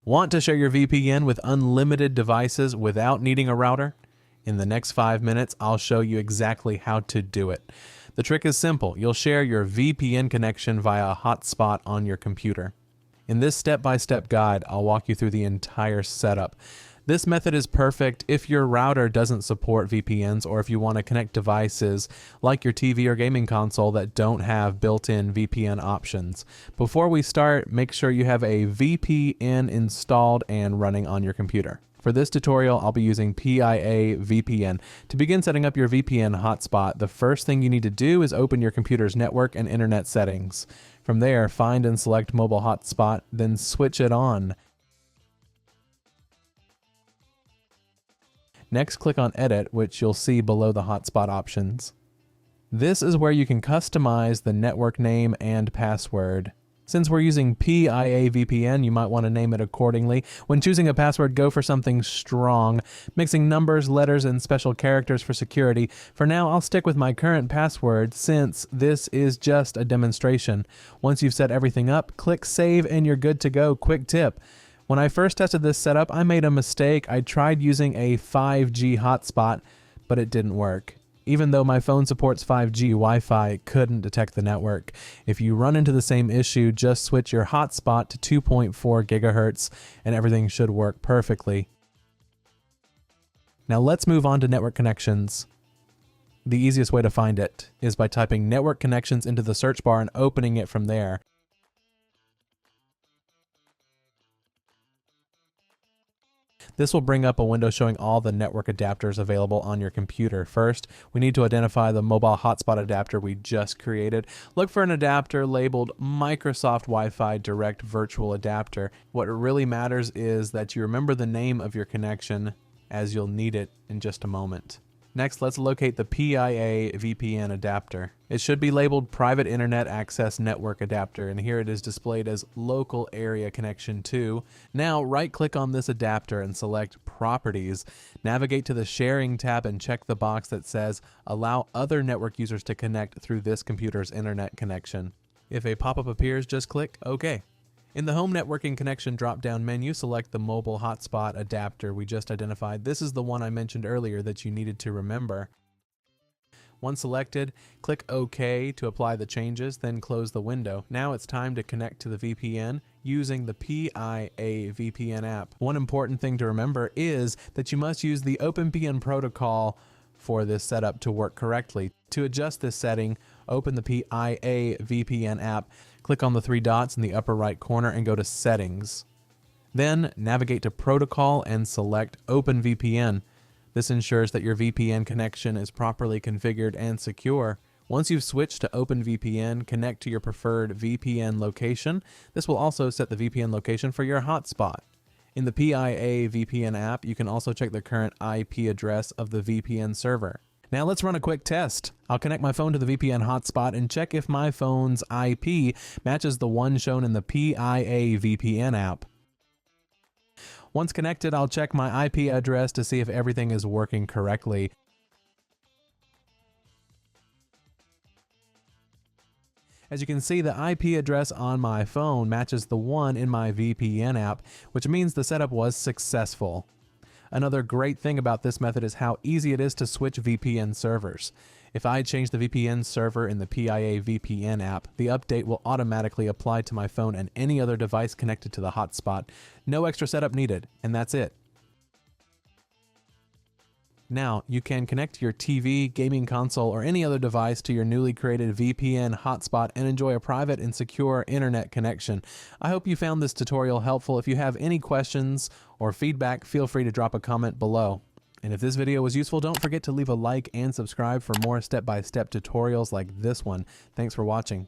Want to share your VPN with unlimited devices without needing a router? In the next 5 minutes, I'll show you exactly how to do it. The trick is simple. You'll share your VPN connection via a hotspot on your computer. In this step-by-step guide, I'll walk you through the entire setup. This method is perfect if your router doesn't support VPNs or if you want to connect devices like your TV or gaming console that don't have built-in VPN options. Before we start, make sure you have a VPN installed and running on your computer. For this tutorial, I'll be using PIA VPN. To begin setting up your VPN hotspot, the first thing you need to do is open your computer's network and internet settings. From there, find and select Mobile Hotspot, then switch it on. Next, click on Edit, which you'll see below the hotspot options. This is where you can customize the network name and password. Since we're using PIA VPN, you might want to name it accordingly. When choosing a password, go for something strong, mixing numbers, letters, and special characters for security. For now, I'll stick with my current password since this is just a demonstration. Once you've set everything up, click Save and you're good to go. Quick tip. When I first tested this setup, I made a mistake. I tried using a 5G hotspot, but it didn't work. Even though my phone supports 5G Wi-Fi, it couldn't detect the network. If you run into the same issue, just switch your hotspot to 2.4 gigahertz and everything should work perfectly. Now let's move on to network connections. The easiest way to find it is by typing network connections into the search bar and opening it from there. This will bring up a window showing all the network adapters available on your computer. First, we need to identify the mobile hotspot adapter we just created. Look for an adapter labeled Microsoft Wi-Fi Direct Virtual Adapter. What really matters is that you remember the name of your connection, as you'll need it in just a moment. Next, let's locate the PIA VPN adapter. It should be labeled Private Internet Access Network Adapter, and here it is displayed as Local Area Connection 2. Now, right-click on this adapter and select Properties. Navigate to the Sharing tab and check the box that says Allow other network users to connect through this computer's internet connection. If a pop-up appears, just click OK. In the Home Networking Connection drop-down menu, select the Mobile Hotspot adapter we just identified. This is the one I mentioned earlier that you needed to remember. Once selected, click OK to apply the changes, then close the window. Now it's time to connect to the VPN using the PIA VPN app. One important thing to remember is that you must use the OpenVPN protocol for this setup to work correctly. To adjust this setting, open the PIA VPN app, click on the 3 dots in the upper right corner and go to Settings. Then navigate to Protocol and select OpenVPN. This ensures that your VPN connection is properly configured and secure. Once you've switched to OpenVPN, connect to your preferred VPN location. This will also set the VPN location for your hotspot. In the PIA VPN app, you can also check the current IP address of the VPN server. Now let's run a quick test. I'll connect my phone to the VPN hotspot and check if my phone's IP matches the one shown in the PIA VPN app. Once connected, I'll check my IP address to see if everything is working correctly. As you can see, the IP address on my phone matches the one in my VPN app, which means the setup was successful. Another great thing about this method is how easy it is to switch VPN servers. If I change the VPN server in the PIA VPN app, the update will automatically apply to my phone and any other device connected to the hotspot. No extra setup needed, and that's it. Now, you can connect your TV, gaming console, or any other device to your newly created VPN hotspot and enjoy a private and secure internet connection. I hope you found this tutorial helpful. If you have any questions or feedback, feel free to drop a comment below. And if this video was useful, don't forget to leave a like and subscribe for more step-by-step tutorials like this one. Thanks for watching.